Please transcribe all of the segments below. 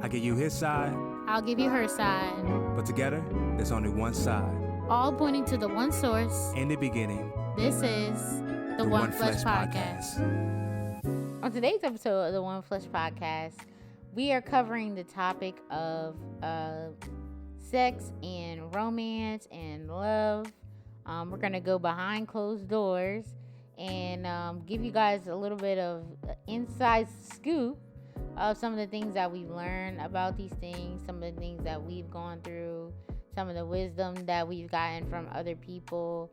I give you his side, I'll give you her side. but together, there's only one side. All pointing to the one source. In the beginning, This is the One Flesh Podcast. On today's episode of the One Flesh Podcast, we are covering the topic of sex and romance and love. We're going to go behind closed doors and give you guys a little bit of inside scoop of some of the things that we've learned about these things, some of the things that we've gone through, some of the wisdom that we've gotten from other people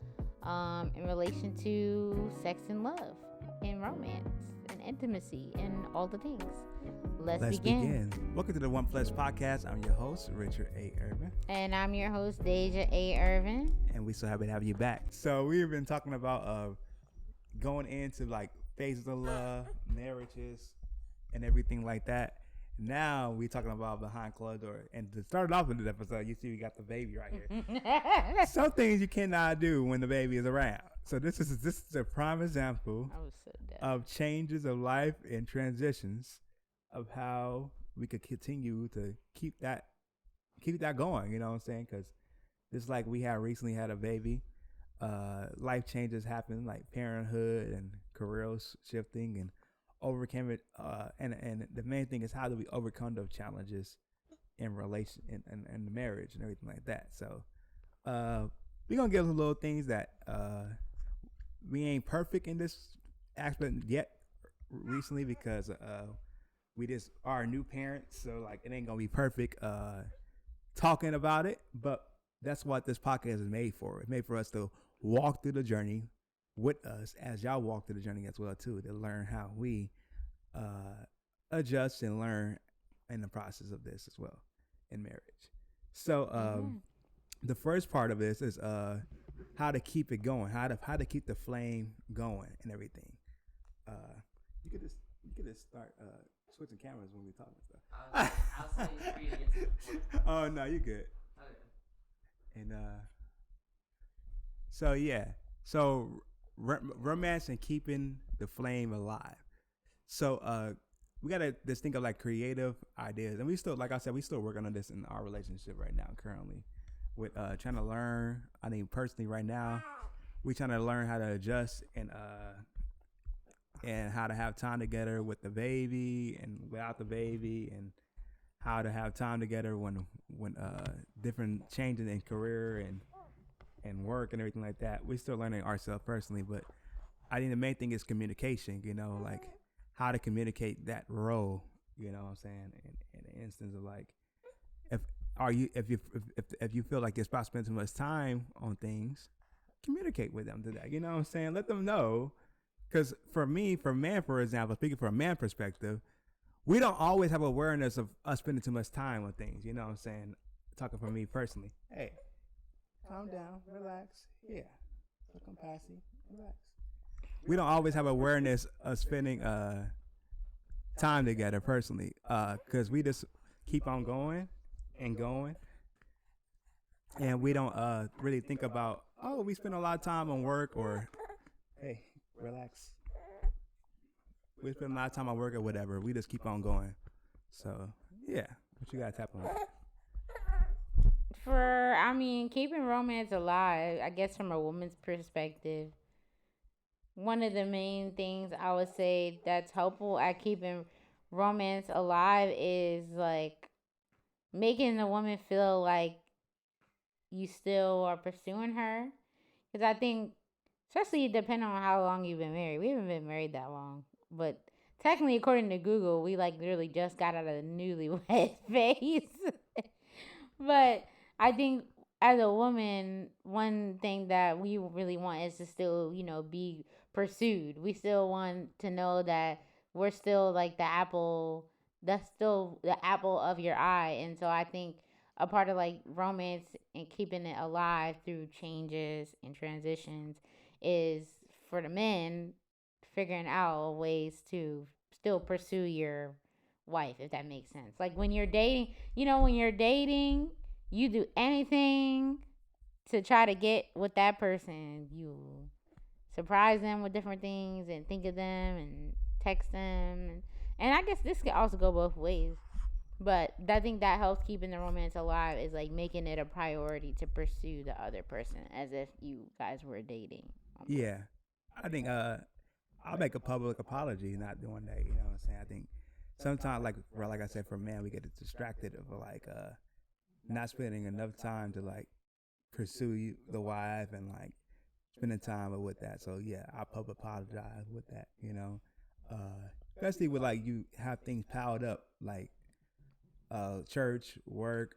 in relation to sex and love and romance and intimacy and all the things. Let's begin. Welcome to the One Flesh Podcast. I'm your host, Richard A. Irvin. And I'm your host, Deja A. Irvin. And we so happy to have you back. So we've been talking about going into like phases of love, marriages, and everything like that. Now we're talking about behind closed doors. And to start off with this episode, you see we got the baby right here. Some things you cannot do when the baby is around. So this is a prime example of changes of life and transitions of how we could continue to keep that going. You know what I'm saying? Because just like we have recently had a baby, life changes happen like parenthood and careers shifting and overcame it, and the main thing is how do we overcome those challenges in relation and the marriage and everything like that. So we're gonna give some little things that we ain't perfect in this aspect yet recently because we just are new parents, so like it ain't gonna be perfect talking about it, but that's what this podcast is made for. It's made for us to walk through the journey with us as y'all walk through the journey as well too, to learn how we adjust and learn in the process of this as well in marriage. So the first part of this is how to keep it going, how to keep the flame going and everything. You could just start switching cameras when we talk and stuff. I'll say free to get to the point. Oh no, you good. Okay. And so romance and keeping the flame alive. So we gotta just think of like creative ideas, and we still, like I said, we still working on this in our relationship right now currently with trying to learn. I mean, personally right now we trying to learn how to adjust and how to have time together with the baby and without the baby, and how to have time together when different changes in career and work and everything like that. We're still learning ourselves personally, but I think the main thing is communication, you know, like how to communicate that role, you know what I'm saying? In the instance of like, if you feel like your spouse spends too much time on things, communicate with them to that, you know what I'm saying? Let them know. Because for me, for example, speaking from a man perspective, we don't always have awareness of us spending too much time on things, you know what I'm saying? Talking for me personally. Hey, calm down, relax. Yeah, look, I'm passy, relax. We don't always have awareness of spending time together personally, because we just keep on going and going, and we don't really think about, oh, we spend a lot of time on work, or hey, relax. We spend a lot of time on work or whatever. We just keep on going. So yeah, what you got to tap on? Keeping romance alive, I guess from a woman's perspective, one of the main things I would say that's helpful at keeping romance alive is like making the woman feel like you still are pursuing her. Because I think, especially depending on how long you've been married. We haven't been married that long, but technically, according to Google, we like literally just got out of the newlywed phase. But I think as a woman, one thing that we really want is to still, be pursued. We still want to know that we're still like that's still the apple of your eye. And so I think a part of like romance and keeping it alive through changes and transitions is for the men figuring out ways to still pursue your wife, if that makes sense. Like when you're dating, you do anything to try to get with that person. You surprise them with different things and think of them and text them. And I guess this could also go both ways. But I think that helps keeping the romance alive is like making it a priority to pursue the other person as if you guys were dating. Yeah, I think I'll make a public apology not doing that. You know what I'm saying? I think sometimes, like I said, for men, we get distracted of like not spending enough time to like pursue the wife and like spending time with that. So yeah, I public apologize with that. You know, especially with like you have things piled up like church, work,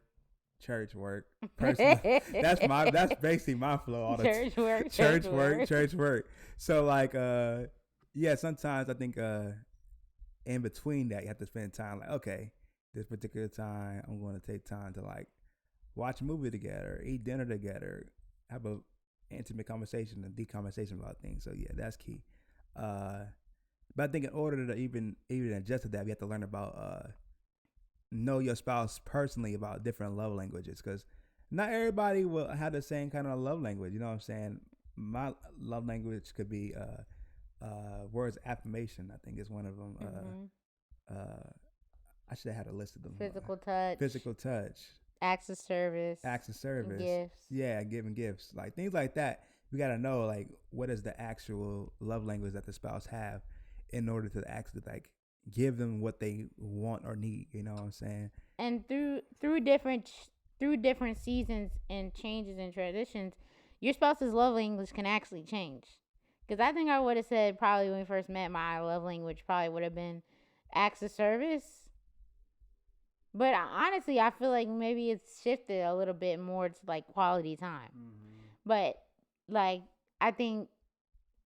church, work, personal. That's basically my flow all the Church work, church work, church work. So like yeah, sometimes I think in between that you have to spend time like, okay, this particular time I'm going to take time to like watch a movie together, eat dinner together, have a intimate conversation and deep conversation about things. So yeah, that's key. But I think in order to even adjust to that, we have to learn about know your spouse personally about different love languages, because not everybody will have the same kind of love language. You know what I'm saying? My love language could be words of affirmation. I think is one of them. I should have had a list of them. Physical touch. Acts of service. Gifts. Yeah, giving gifts. Like things like that. We gotta know like what is the actual love language that the spouse have in order to actually like give them what they want or need. You know what I'm saying? And through different seasons and changes and transitions, your spouse's love language can actually change. Because I think I would have said probably when we first met, my love language probably would have been acts of service. But honestly, I feel like maybe it's shifted a little bit more to like quality time. But like I think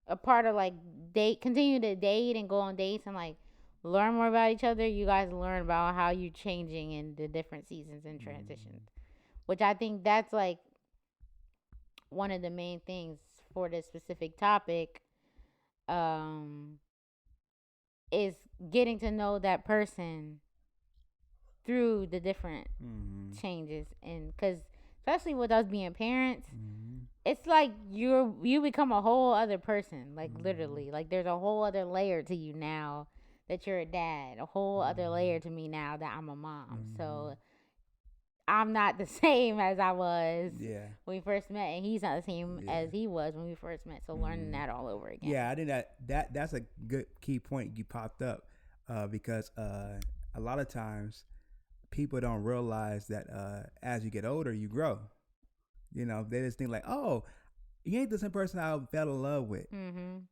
a part of like continue to date and go on dates and like learn more about each other, you guys learn about how you're changing in the different seasons and transitions, which I think that's like one of the main things for this specific topic, is getting to know that person through the different changes. And because especially with us being parents, it's like you become a whole other person, like literally, like there's a whole other layer to you now that you're a dad, a whole other layer to me now that I'm a mom. So I'm not the same as I was when we first met, and he's not the same as he was when we first met. So learning that all over again. Yeah, I think that's a good key point you popped up, because a lot of times people don't realize that as you get older, you grow. You know, they just think like, oh, you ain't the same person I fell in love with.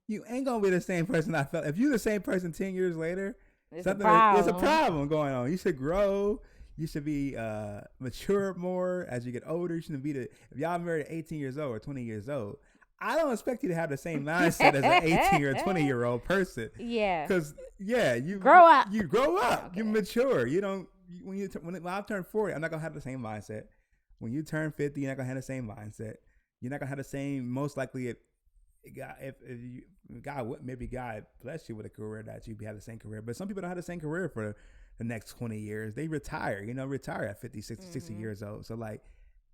You ain't gonna be the same person I felt. If you're the same person 10 years later, it's a problem going on. You should grow. You should be mature more as you get older. You shouldn't be if y'all married at 18 years old or 20 years old, I don't expect you to have the same mindset as an 18 or 20-year-old person. Yeah. Because you grow up. You grow up. Okay. You mature. You don't. When I turn 40, I'm not gonna have the same mindset. When you turn 50, you're not gonna have the same mindset. You're not gonna have the same. Most likely, if God bless you with a career that you have the same career, but some people don't have the same career for the next 20 years. They retire. Retire at 50, 60 years old. So like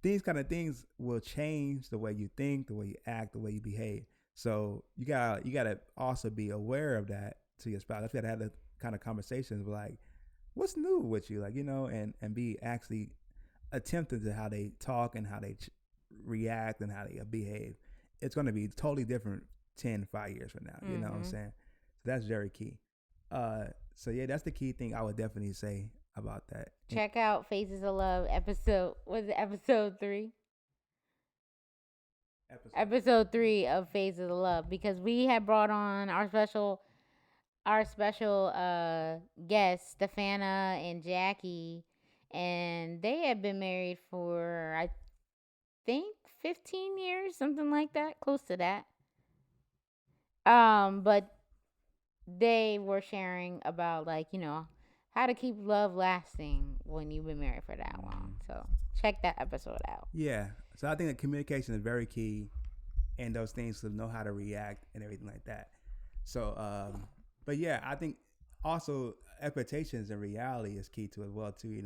these kind of things will change the way you think, the way you act, the way you behave. So you gotta also be aware of that to your spouse. You gotta have the kind of conversations like, what's new with you, like, and be actually attentive to how they talk and how they react and how they behave. It's going to be totally different 5 years from now. You know what I'm saying? So that's very key. So yeah, that's the key thing I would definitely say about that. Check out Phases of Love episode 3? Episode 3 of Phases of Love, because we had brought on our special guests, Stefana and Jackie, and they had been married for, I think, 15 years, something like that, close to that. But they were sharing about like, how to keep love lasting when you've been married for that long. So check that episode out. Yeah. So I think that communication is very key, and those things to know how to react and everything like that. So, but yeah, I think also expectations and reality is key to as well too.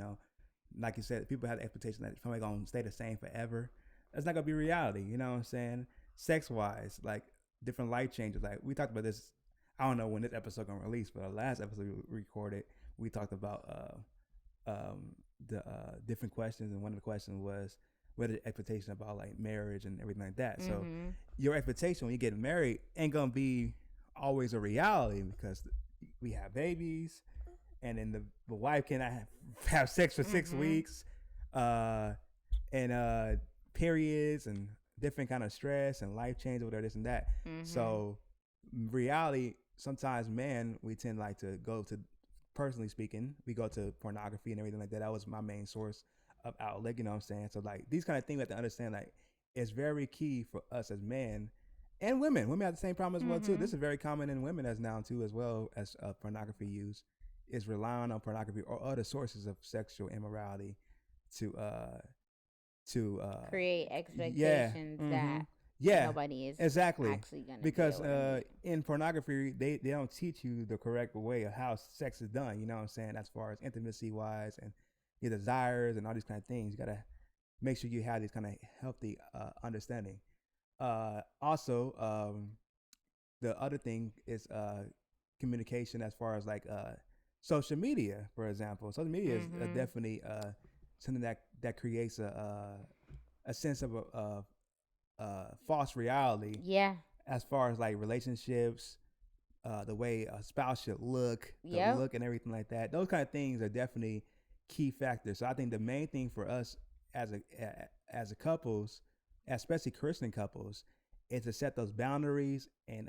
Like you said, people have the expectation that it's probably gonna stay the same forever. That's not gonna be reality. You know what I'm saying? Sex wise, like different life changes. Like we talked about this. I don't know when this episode gonna release, but the last episode we recorded, we talked about different questions, and one of the questions was what are the expectation about like marriage and everything like that. So your expectation when you get married ain't gonna be always a reality because we have babies, and then the wife cannot have sex for 6 weeks, and periods and different kind of stress and life change over there, this and that. So reality, sometimes men, we tend like to go to, personally speaking, we go to pornography and everything like that. That was my main source of outlet, you know what I'm saying? So like these kind of things we have to understand, like it's very key for us as men and women. Women have the same problem as well too. This is very common in women as now too, as well as pornography use is relying on pornography or other sources of sexual immorality to create expectations that nobody is exactly actually gonna because in pornography they don't teach you the correct way of how sex is done, you know what I'm saying, as far as intimacy wise and your desires and all these kind of things. You gotta make sure you have these kind of healthy understanding. Also, the other thing is communication as far as like social media, for example. Social media is definitely something that creates a sense of a false reality. Yeah. As far as like relationships, the way a spouse should look, the look and everything like that. Those kind of things are definitely key factors. So I think the main thing for us as a couples, especially Christian couples, is to set those boundaries and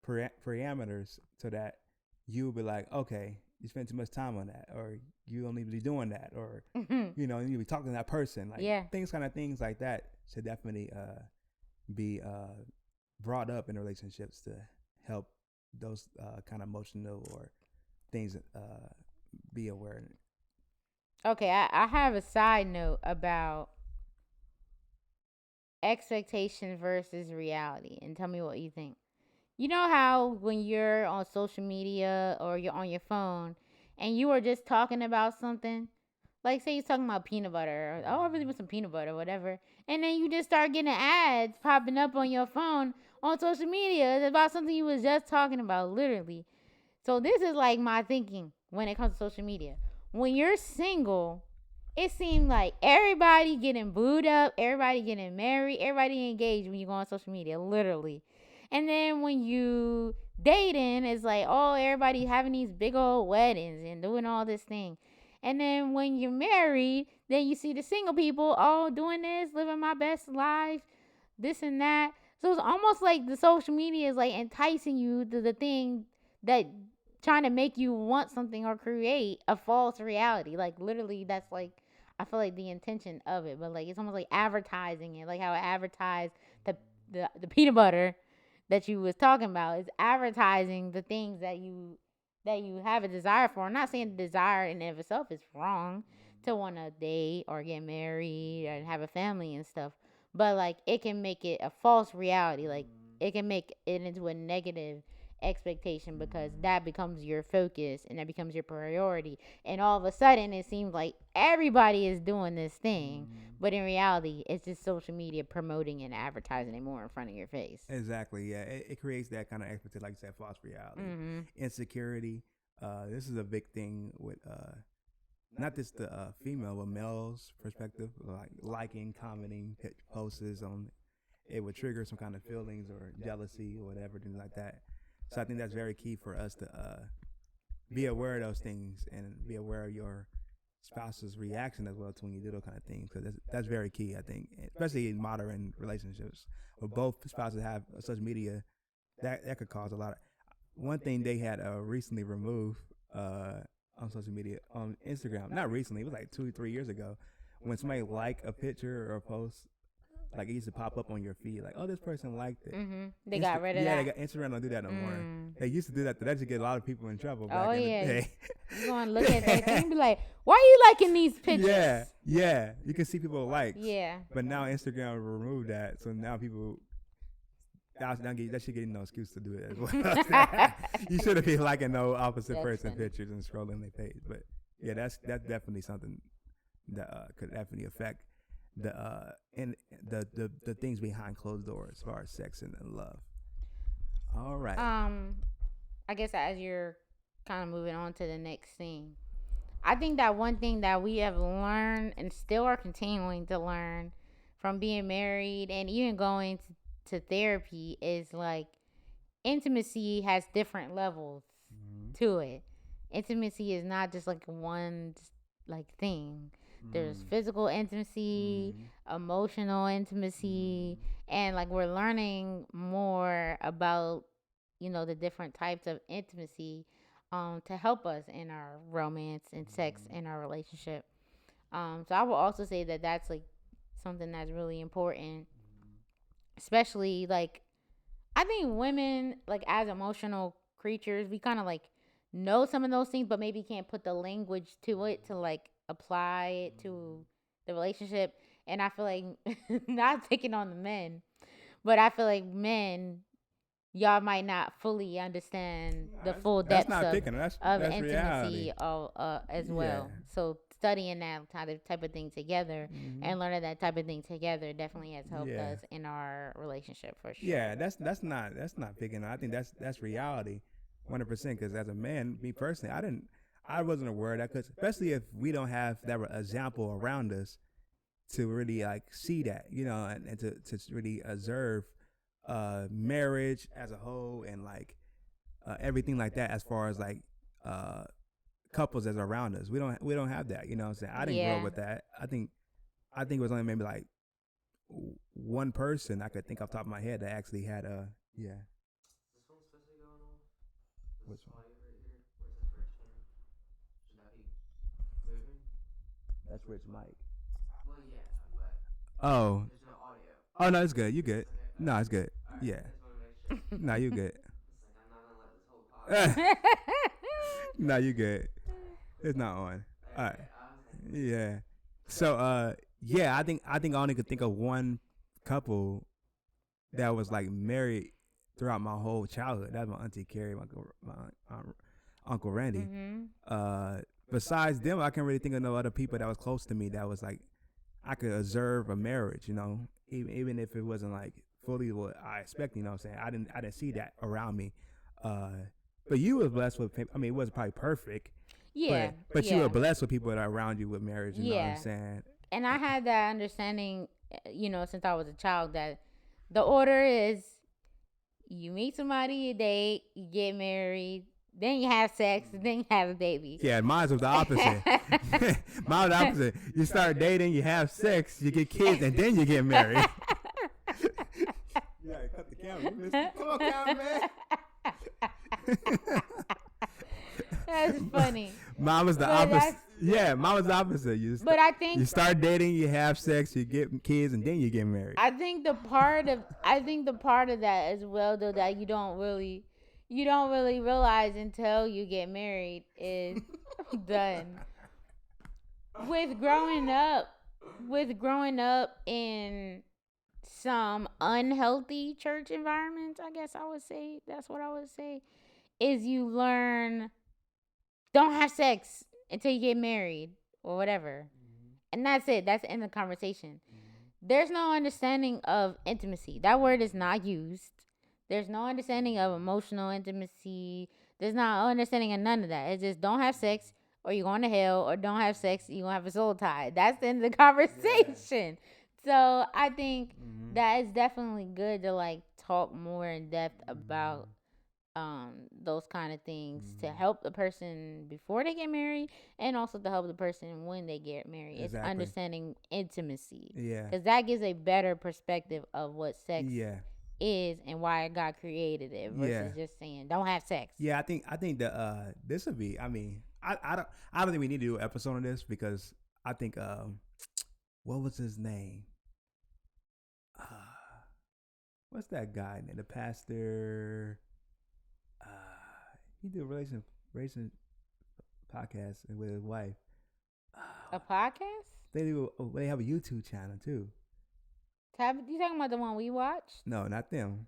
parameters so that you'll be like, okay, you spend too much time on that, or you don't need to be doing that, or you know, you'll be talking to that person, like things like that should definitely be brought up in relationships to help those kind of emotional or things be aware. Okay, I have a side note about expectation versus reality, and tell me what you think. You know how when you're on social media or you're on your phone and you are just talking about something, like say you're talking about peanut butter, or, oh, I really want some peanut butter, or whatever, and then you just start getting ads popping up on your phone on social media about something you was just talking about, literally. So this is like my thinking when it comes to social media. When you're single, it seems like everybody getting booed up, everybody getting married, everybody engaged when you go on social media, literally. And then when you dating, it's like, oh, everybody having these big old weddings and doing all this thing. And then when you're married, then you see the single people all doing this, living my best life, this and that. So it's almost like the social media is like enticing you to the thing that trying to make you want something or create a false reality. Like literally that's like, I feel like the intention of it, but like it's almost like advertising it, like how it advertised the peanut butter that you was talking about is advertising the things that you have a desire for. I'm not saying the desire in and of itself is wrong to want to date or get married and have a family and stuff, but like it can make it a false reality. Like it can make it into a negative expectation because that becomes your focus and that becomes your priority, and all of a sudden it seems like everybody is doing this thing, but in reality it's just social media promoting and advertising it more in front of your face. Exactly. Yeah, it creates that kind of expectation, like you said, false reality, insecurity. This is a big thing with not just the female but male's perspective, like liking, commenting posts on it would trigger some kind of feelings or jealousy or whatever, things like that. So I think that's very key for us to be aware of those things and be aware of your spouse's reaction as well to when you do those kind of things, because that's very key, I think, especially in modern relationships where both spouses have social media. That could cause a lot of. One thing they had recently removed on social media, on Instagram, not recently, it was like 2-3 years ago, when somebody liked a picture or a post, like it used to pop up on your feed, like, oh, this person liked it. They got rid of that. Yeah, Instagram don't do that no more. They used to do that. That used to get a lot of people in trouble back Oh in yeah, the day. you go and look at that thing and be like, why are you liking these pictures? Yeah, you can see people likes. Yeah. But now Instagram removed that, so now people that should get no excuse to do it as well. You shouldn't be liking no opposite person pictures and scrolling their page. But yeah, that's definitely something that could definitely affect the things behind closed doors as far as sex and love. All right. I guess as you're kind of moving on to the next thing, I think that one thing that we have learned and still are continuing to learn from being married and even going to therapy is like intimacy has different levels to it. Intimacy is not just like one like thing. There's physical intimacy, emotional intimacy, and like we're learning more about the different types of intimacy to help us in our romance and sex in our relationship. So I will also say that that's like something that's really important, especially like I think women like as emotional creatures, we kind of like know some of those things, but maybe can't put the language to it to like apply it to the relationship. And I feel like not taking on the men, but I feel like men, y'all might not fully understand the full That's depths not of picking. That's intimacy reality. as well. Yeah. So studying that type of thing together and learning that type of thing together definitely has helped Yeah. us in our relationship for sure. Yeah, that's not picking. I think that's reality, 100%. Because as a man, me personally, I wasn't aware of that. Because especially if we don't have that example around us to really like see that, and to really observe marriage as a whole and like everything like that as far as like couples as around us. We don't have that. You know what I'm saying? I didn't grow up with that. I think it was only maybe like one person I could think off the top of my head that actually had a yeah. This one supposed to be going on? Which This one? audio right here, where it says Richmond. Should that be moving? That's Rich Mike. Well, yeah, but Oh. there's no audio. Oh no, it's good. You good? Okay. No, it's good. Alright, Yeah. I just want to make sure. No, you good. It's like I'm not gonna let this whole podcast. No, you good. It's not on. All right. Yeah. So yeah, I think I only could think of one couple that was like married throughout my whole childhood. That's my auntie Carrie, my uncle Randy. Besides them, I can't really think of no other people that was close to me that was like I could observe a marriage, even if it wasn't like fully what I expect. You know what I'm saying? I didn't see that around me. But you were blessed with. I mean, it wasn't probably perfect. Yeah. But you were blessed with people that are around you with marriage. You know what I'm saying? And I had that understanding, since I was a child, that the order is you meet somebody, you date, you get married, then you have sex, and then you have a baby. Yeah, mine was the opposite. Mine was the opposite. You start dating, you have sex, you get kids, and then you get married. Yeah, cut the camera. Come on, camera, man. That's funny. Mine was the But opposite. Yeah, mine was the opposite. But I think you start dating, you have sex, you get kids, and then you get married. I think the part of that as well, though, that you don't really realize until you get married is done. With growing up in some unhealthy church environments, I guess I would say that's what I would say, is you learn don't have sex until you get married or whatever. And that's it. That's the end of the conversation. There's no understanding of intimacy. That word is not used. There's no understanding of emotional intimacy. There's no understanding of none of that. It's just don't have sex or you're going to hell, or don't have sex, you're going to have a soul tie. That's the end of the conversation. So I think that is definitely good to like talk more in depth about those kind of things to help the person before they get married, and also to help the person when they get married. Exactly. It's understanding intimacy. Yeah. Because that gives a better perspective of what sex Yeah. is and why God created it versus just saying don't have sex. Yeah, I think that this would be. I mean, I don't think we need to do an episode on this because I think what was his name? What's that guy name? The pastor. He did a relation podcast with his wife. A podcast? They have a YouTube channel too. You talking about the one we watched? No, not them.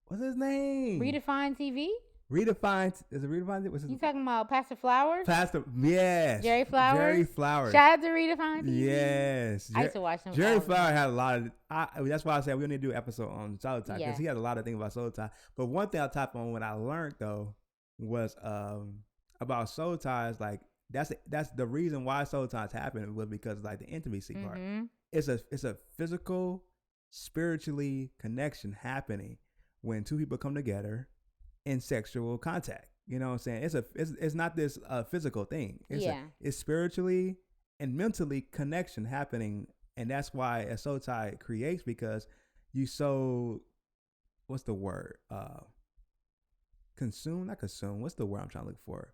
What's his name? Redefine TV? Redefined. Is it Redefined? What's his You talking about Pastor Flowers? Pastor? Yes. Jerry Flowers? Jerry Flowers. Shout out to Redefine TV. Yes. I used to watch them. Jerry Flower had a lot of. That's why I said we need to do an episode on Soul Tie because Yeah. he has a lot of things about Soul Tie. But one thing I typed on when I learned though was about Soul Ties, like that's the reason why soul ties happen was because like the intimacy part. Mhm. It's a physical, spiritually connection happening when two people come together in sexual contact. You know what I'm saying? It's not this physical thing. It's spiritually and mentally connection happening, and that's why a soul tie creates, because you so what's the word? Consume, not consume. What's the word I'm trying to look for?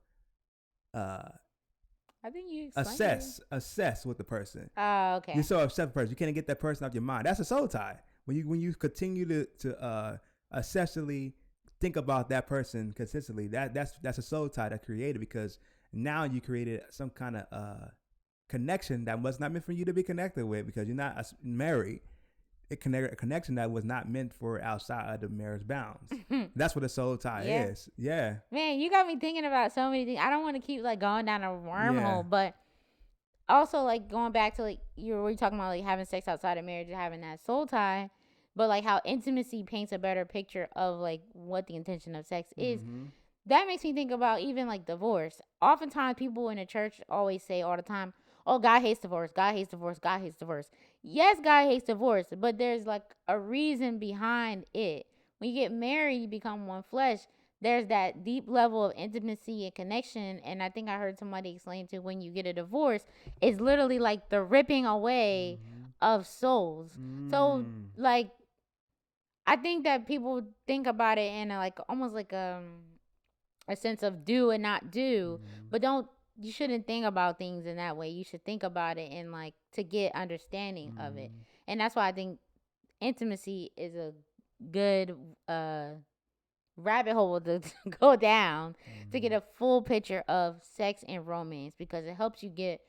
I think you explained it. Assess with the person. Oh, okay. You're so obsessed with the person, you can't get that person off your mind. That's a soul tie. When you continue to obsessively think about that person consistently, that's a soul tie that created, because now you created some kind of connection that was not meant for you to be connected with, because you're not married. A connection that was not meant for outside of the marriage bounds. That's what a soul tie is. Yeah. Man, you got me thinking about so many things. I don't want to keep like going down a wormhole, Yeah. but also like going back to like you were talking about like having sex outside of marriage and having that soul tie, but like how intimacy paints a better picture of like what the intention of sex is. Mm-hmm. That makes me think about even like divorce. Oftentimes people in the church always say all the time, "Oh, God hates divorce. God hates divorce. God hates divorce." Yes, God hates divorce, but there's like a reason behind it. When you get married, you become one flesh. There's that deep level of intimacy and connection. And I think I heard somebody explain to when you get a divorce, it's literally like the ripping away of souls. So like I think that people think about it in a, like almost like a sense of do and not do, but you shouldn't think about things in that way. You should think about it in like to get understanding of it. And that's why I think intimacy is a good rabbit hole to go down to get a full picture of sex and romance, because it helps you get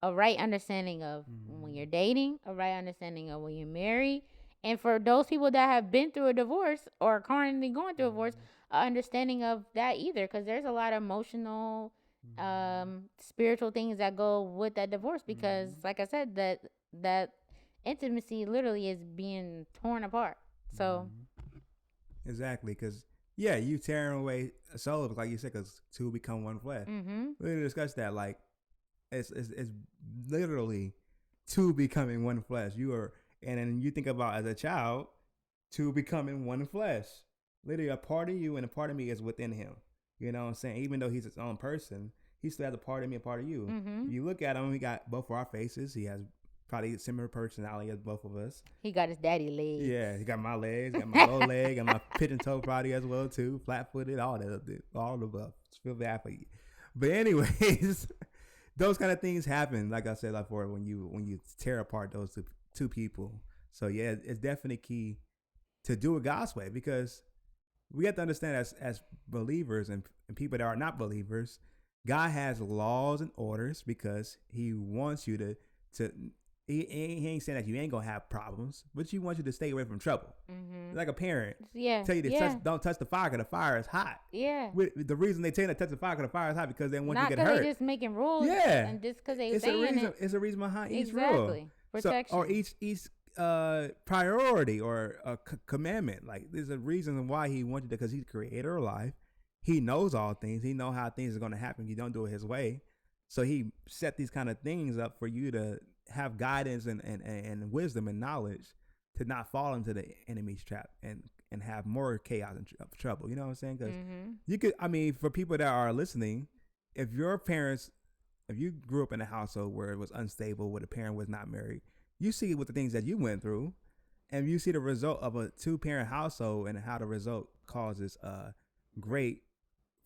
a right understanding of when you're dating, a right understanding of when you're married, and for those people that have been through a divorce or are currently going through a divorce, an understanding of that either, because there's a lot of emotional spiritual things that go with that divorce, because like I said, that intimacy literally is being torn apart. So exactly, because you tearing away a soul, like you said, because two become one flesh. We didn't discuss that. Like it's literally two becoming one flesh. And then you think about as a child, two becoming one flesh. Literally, a part of you and a part of me is within him. You know what I'm saying? Even though he's his own person, he still has a part of me, a part of you. You look at him, he got both of our faces. He has probably a similar personality as both of us. He got his daddy legs. Yeah, he got my legs, got my low leg, and my pigeon toe probably as well too. Flat footed, all the above. Feel bad for you. But anyways, those kind of things happen. Like I said before, when you tear apart those two people. So yeah, it's definitely key to do it God's way, because we have to understand as believers and people that are not believers, God has laws and orders because he wants you to he ain't saying that you ain't gonna have problems, but he wants you to stay away from trouble. Like a parent tell you to don't touch the fire because the fire is hot. The reason they tell you to touch the fire because the fire is hot because they want you to get hurt. Not because they're just making rules. And just because they saying it. It's a reason behind each rule. Protection. So, or each priority or a commandment. Like there's a reason why he wants you to, because he's the creator of life. He knows all things. He knows how things are going to happen. You don't do it his way. So he set these kind of things up for you to have guidance and wisdom and knowledge to not fall into the enemy's trap and have more chaos and trouble. You know what I'm saying? Because you could, for people that are listening, if you grew up in a household where it was unstable, where the parent was not married, you see what the things that you went through, and you see the result of a 2-parent household and how the result causes a great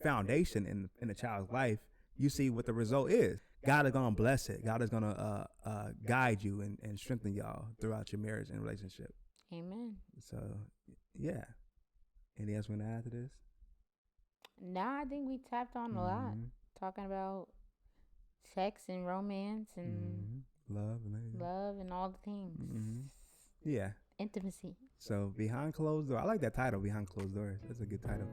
foundation in a child's life. You see what the result is. God is going to bless it. God is going to guide you and strengthen y'all throughout your marriage and relationship. Amen. So, yeah. Anything else you want to add to this? Nah, I think we tapped on a lot. Talking about sex and romance and love and all the things. Yeah. Intimacy. So, Behind Closed Doors. I like that title, Behind Closed Doors. That's a good title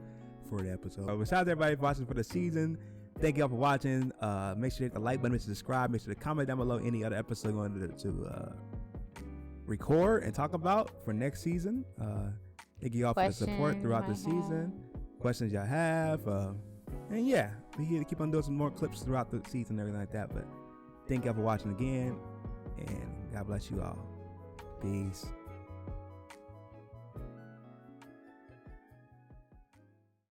for the episode. Besides everybody watching for the season, thank y'all for watching. Make sure you hit the like button, make sure to subscribe, make sure to comment down below any other episode going to record and talk about for next season. Thank you all for the support throughout the season. Questions y'all have. And yeah, we're here to keep on doing some more clips throughout the season and everything like that. But thank y'all for watching again, and God bless you all. Peace.